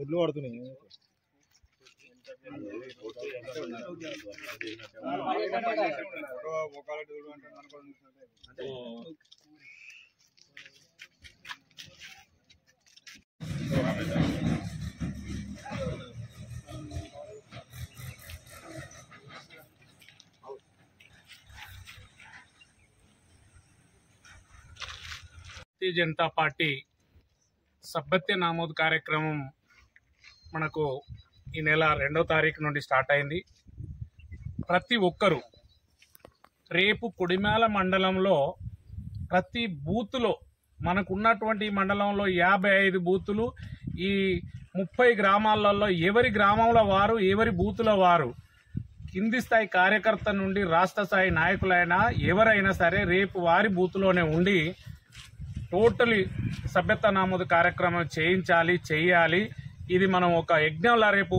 గుడ్లు పడుతున్నాయి. భారతీయ జనతా పార్టీ సభ్యత్వ నమోదు కార్యక్రమం మనకు ఈ నెల 2వ తారీఖు నుండి స్టార్ట్ అయింది. ప్రతి ఒక్కరూ రేపు కొడిమ్యాల మండలంలో ప్రతి బూత్లో మనకున్నటువంటి మండలంలో 55 బూతులు, ఈ 30 గ్రామాలలో ఎవరి గ్రామంలో వారు, ఎవరి బూతుల వారు, కింది స్థాయి కార్యకర్త నుండి రాష్ట్ర స్థాయి నాయకులైనా ఎవరైనా సరే రేపు వారి బూత్లోనే ఉండి టోటలీ సభ్యత్వ నమోదు కార్యక్రమం చేయాలి. ఇది మనం ఒక యజ్ఞంలా రేపు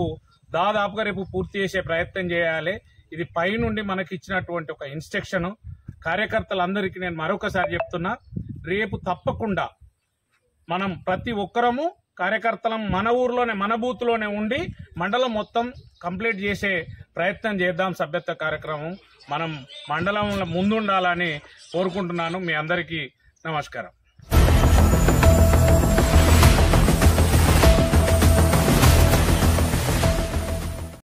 దాదాపుగా రేపు పూర్తి చేసే ప్రయత్నం చేయాలి. ఇది పైనుండి మనకి ఇచ్చినటువంటి ఒక ఇన్స్ట్రక్షన్. కార్యకర్తలందరికీ నేను మరొకసారి చెప్తున్నా, రేపు తప్పకుండా మనం ప్రతి ఒక్కరము కార్యకర్తలం మన ఊర్లోనే మన బూత్లోనే ఉండి మండలం మొత్తం కంప్లీట్ చేసే ప్రయత్నం చేద్దాం. సభ్యత్వ కార్యక్రమం మనం మండలంలో ముందుండాలని కోరుకుంటున్నాను. మీ అందరికీ నమస్కారం.